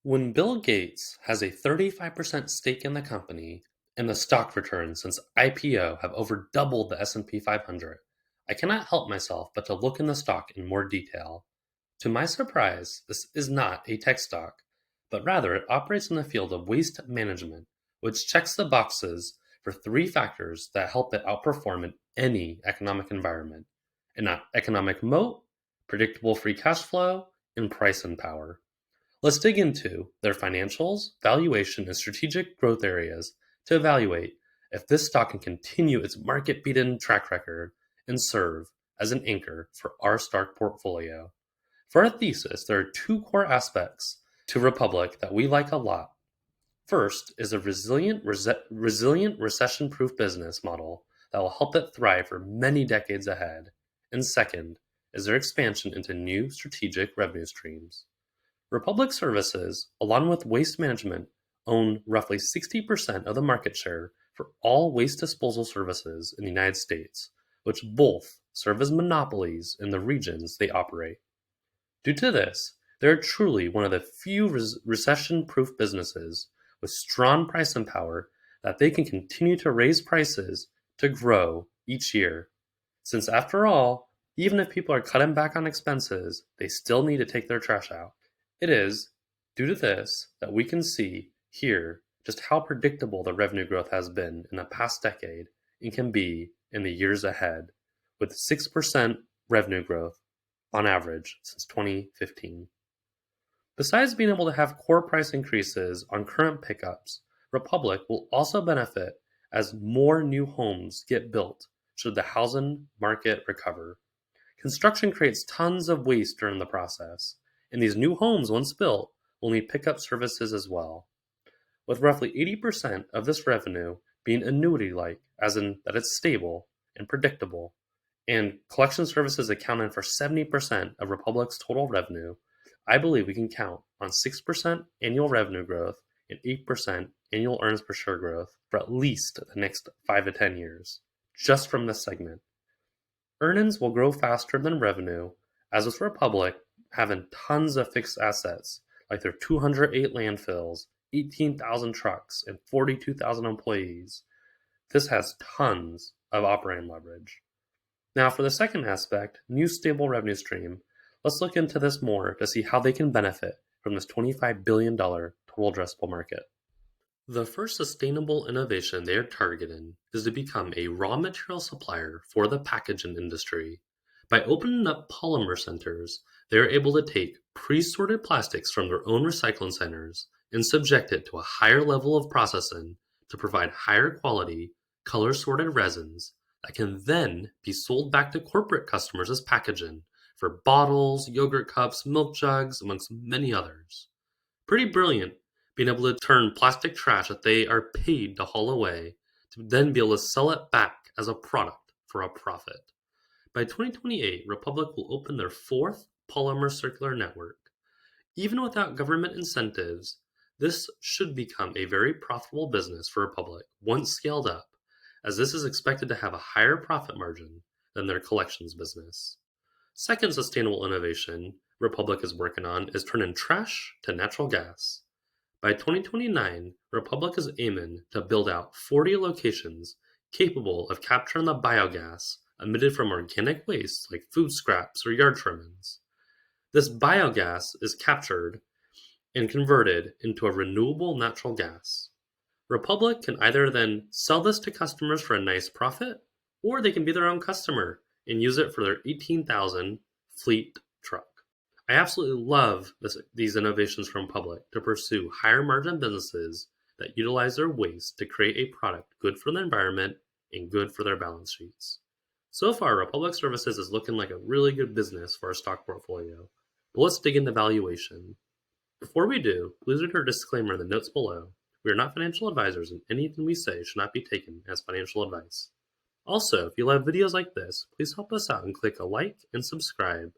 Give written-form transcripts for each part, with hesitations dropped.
When Bill Gates has a 35% stake in the company and the stock returns since IPO have over doubled the S&P 500, I cannot help myself but to look in the stock in more detail. To my surprise, this is not a tech stock, but rather it operates in the field of waste management, which checks the boxes for three factors that help it outperform in any economic environment: an economic moat, predictable free cash flow, and price and power. Let's dig into their financials, valuation, and strategic growth areas to evaluate if this stock can continue its market beaten track record and serve as an anchor for our stock portfolio. For our thesis, there are two core aspects to Republic that we like a lot. First is a resilient recession-proof business model that will help it thrive for many decades ahead. And second is their expansion into new strategic revenue streams. Republic Services, along with Waste Management, own roughly 60% of the market share for all waste disposal services in the United States, which both serve as monopolies in the regions they operate. Due to this, they are truly one of the few recession-proof businesses with strong pricing power that they can continue to raise prices to grow each year. Since after all, even if people are cutting back on expenses, they still need to take their trash out. It is due to this that we can see here just how predictable the revenue growth has been in the past decade and can be in the years ahead, with 6% revenue growth on average since 2015. Besides being able to have core price increases on current pickups, Republic will also benefit as more new homes get built should the housing market recover. Construction creates tons of waste during the process, and these new homes, once built, will need pickup services as well. With roughly 80% of this revenue being annuity-like, as in that it's stable and predictable, and collection services accounting for 70% of Republic's total revenue, I believe we can count on 6% annual revenue growth and 8% annual earnings per share growth for at least the next 5 to 10 years, just from this segment. Earnings will grow faster than revenue, as with Republic having tons of fixed assets, like their 208 landfills, 18,000 trucks, and 42,000 employees. This has tons of operating leverage. Now for the second aspect, new stable revenue stream, let's look into this more to see how they can benefit from this $25 billion total addressable market. The first sustainable innovation they are targeting is to become a raw material supplier for the packaging industry. By opening up polymer centers, they are able to take pre-sorted plastics from their own recycling centers and subject it to a higher level of processing to provide higher quality, color-sorted resins that can then be sold back to corporate customers as packaging for bottles, yogurt cups, milk jugs, amongst many others. Pretty brilliant being able to turn plastic trash that they are paid to haul away to then be able to sell it back as a product for a profit. By 2028, Republic will open their fourth Polymer Circular network. Even without government incentives, this should become a very profitable business for Republic once scaled up, as this is expected to have a higher profit margin than their collections business. Second sustainable innovation Republic is working on is turning trash to natural gas. By 2029, Republic is aiming to build out 40 locations capable of capturing the biogas emitted from organic waste like food scraps or yard trimmings. This biogas is captured and converted into a renewable natural gas. Republic can either then sell this to customers for a nice profit, or they can be their own customer and use it for their 18,000 fleet truck. I absolutely love these innovations from Republic to pursue higher margin businesses that utilize their waste to create a product good for the environment and good for their balance sheets. So far, Republic Services is looking like a really good business for our stock portfolio. But let's dig into valuation. Before we do, please read our disclaimer in the notes below. We are not financial advisors, and anything we say should not be taken as financial advice. Also, if you love videos like this, please help us out and click a like and subscribe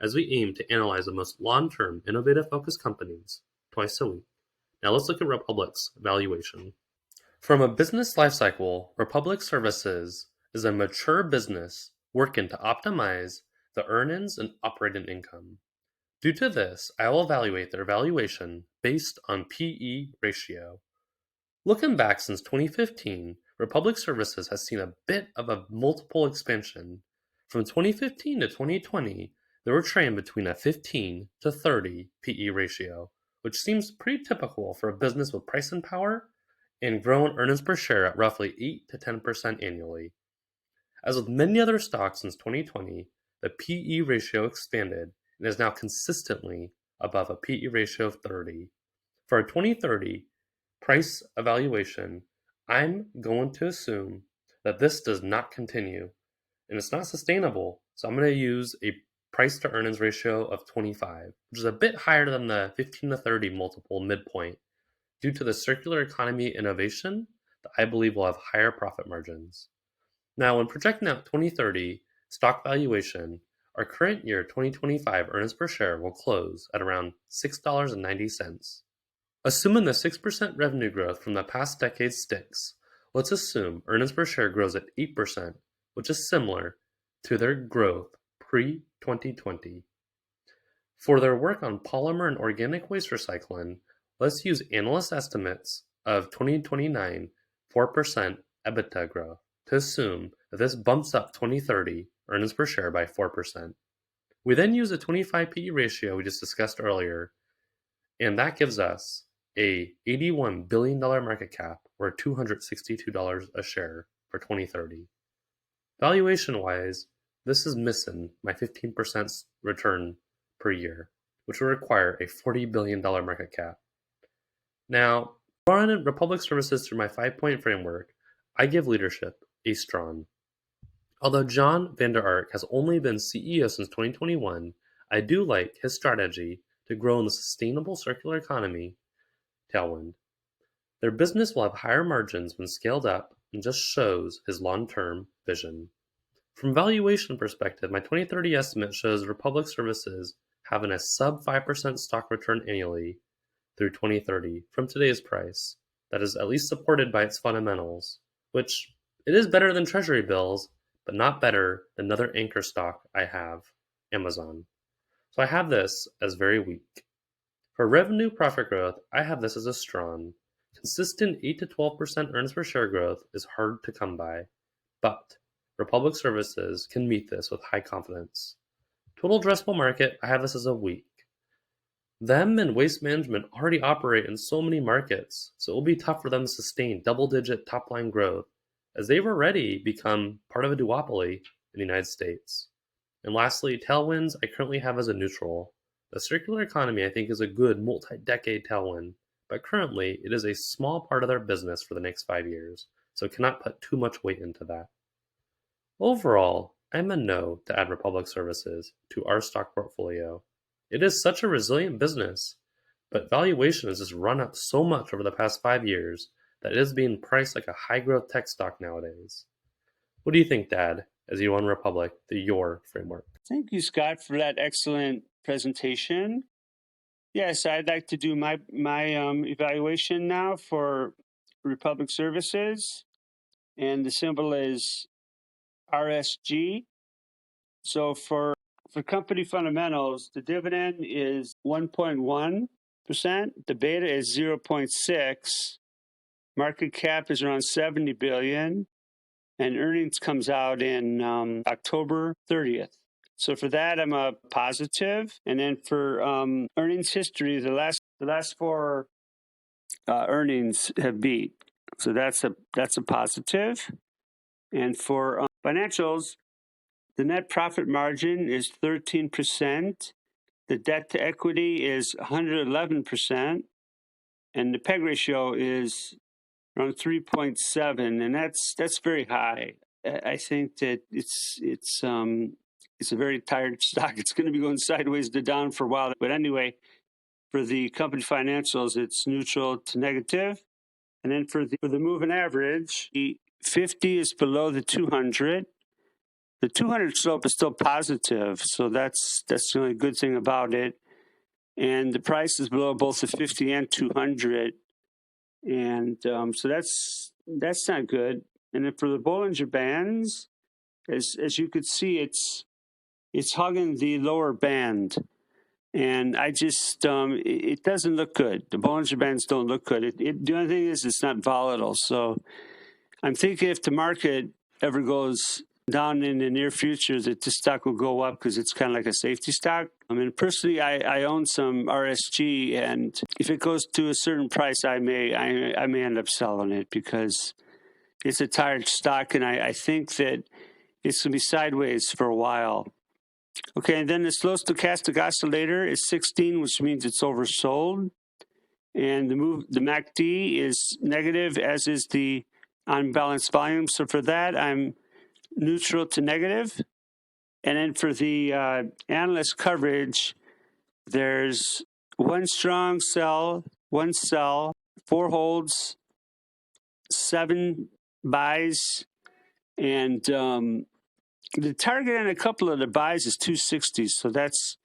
as we aim to analyze the most long-term, innovative-focused companies twice a week. Now let's look at Republic's valuation. From a business lifecycle, Republic Services is a mature business working to optimize the earnings and operating income. Due to this, I will evaluate their valuation based on PE ratio. Looking back since 2015, Republic Services has seen a bit of a multiple expansion. From 2015 to 2020, they were trading between a 15 to 30 PE ratio, which seems pretty typical for a business with pricing power and growing earnings per share at roughly 8 to 10% annually. As with many other stocks since 2020, the PE ratio expanded and is now consistently above a PE ratio of 30. For a 2030 price evaluation, I'm going to assume that this does not continue and it's not sustainable. So I'm going to use a price to earnings ratio of 25, which is a bit higher than the 15 to 30 multiple midpoint due to the circular economy innovation that I believe will have higher profit margins. Now, when projecting out 2030 stock valuation, our current year 2025 earnings per share will close at around $6.90. Assuming the 6% revenue growth from the past decade sticks, let's assume earnings per share grows at 8%, which is similar to their growth pre-2020. For their work on polymer and organic waste recycling, let's use analyst estimates of 2029 4% EBITDA growth to assume that this bumps up 2030 earnings per share by 4%. We then use the 25 PE ratio we just discussed earlier, and that gives us a $81 billion market cap or $262 a share for 2030. Valuation-wise, this is missing my 15% return per year, which will require a $40 billion market cap. Now, running Republic Services through my 5-point framework, I give leadership a strong. Although John Vander Ark has only been CEO since 2021, I do like his strategy to grow in the sustainable circular economy tailwind. Their business will have higher margins when scaled up and just shows his long-term vision. From valuation perspective, my 2030 estimate shows Republic Services having a sub 5% stock return annually through 2030 from today's price that is at least supported by its fundamentals, which it is better than treasury bills, but not better than another anchor stock I have, Amazon. So I have this as very weak. For revenue profit growth, I have this as a strong. Consistent 8 to 12% earnings per share growth is hard to come by, but Republic Services can meet this with high confidence. Total addressable market, I have this as a weak. Them and Waste Management already operate in so many markets, so it will be tough for them to sustain double-digit top-line growth, as they've already become part of a duopoly in the United States. And lastly, tailwinds I currently have as a neutral. The circular economy I think is a good multi-decade tailwind, but currently it is a small part of their business for the next 5 years, so cannot put too much weight into that. Overall, I'm a no to add Republic Services to our stock portfolio. It is such a resilient business, but valuation has just run up so much over the past 5 years that it is being priced like a high-growth tech stock nowadays. What do you think, Dad, as you own Republic through your framework? Thank you, Scott, for that excellent presentation. Yes, I'd like to do my evaluation now for Republic Services, and the symbol is RSG. So for company fundamentals, the dividend is 1.1%, the beta is 0.6, market cap is around 70 billion, and earnings comes out in October 30th. So for that, I'm a positive. And then for earnings history, the last 4 earnings have beat. So that's a positive. And for financials, the net profit margin is 13%. The debt to equity is 111%, and the PEG ratio is around 3.7, and that's very high. I think that it's a very tired stock. It's going to be going sideways to down for a while. But anyway, for the company financials, it's neutral to negative. And then for the moving average, the 50 is below the 200. The 200 slope is still positive, so that's the only good thing about it. And the price is below both the 50 and 200. And so that's not good. And then for the Bollinger Bands, as you could see, it's hugging the lower band. And I just, it doesn't look good. The Bollinger Bands don't look good. The only thing is it's not volatile. So I'm thinking if the market ever goes down in the near future, that the stock will go up because it's kind of like a safety stock. I mean, personally, I own some RSG, and if it goes to a certain price, I may end up selling it because it's a tired stock, and I think that it's going to be sideways for a while. Okay, and then the slow stochastic oscillator is 16, which means it's oversold. And the MACD is negative, as is the unbalanced volume. So for that, I'm neutral to negative. And then for the analyst coverage, there's one strong sell, one sell, 4 holds, 7 buys, and the target on a couple of the buys is 260. So that's,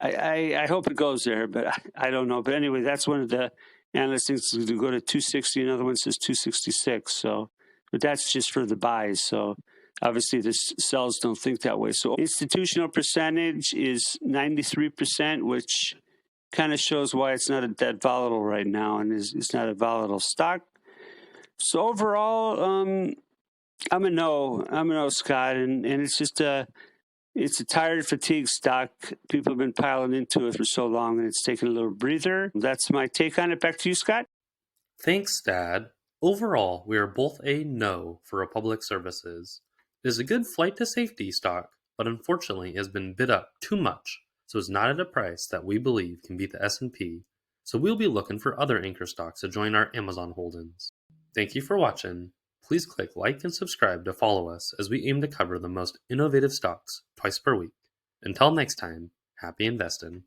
I hope it goes there, but I don't know. But anyway, that's one of the analysts thinks to go to 260. Another one says 266. So, but that's just for the buys. So obviously the sells don't think that way. So institutional percentage is 93%, which kind of shows why it's not that volatile right now, and it's not a volatile stock. So overall, I'm a no, Scott, and it's just it's a tired, fatigued stock. People have been piling into it for so long, and it's taken a little breather. That's my take on it. Back to you, Scott. Thanks, Dad. Overall, we are both a no for Republic Services. It is a good flight to safety stock, but unfortunately has been bid up too much, so it's not at a price that we believe can beat the S&P. So we'll be looking for other anchor stocks to join our Amazon holdings. Thank you for watching. Please click like and subscribe to follow us as we aim to cover the most innovative stocks twice per week. Until next time, happy investing.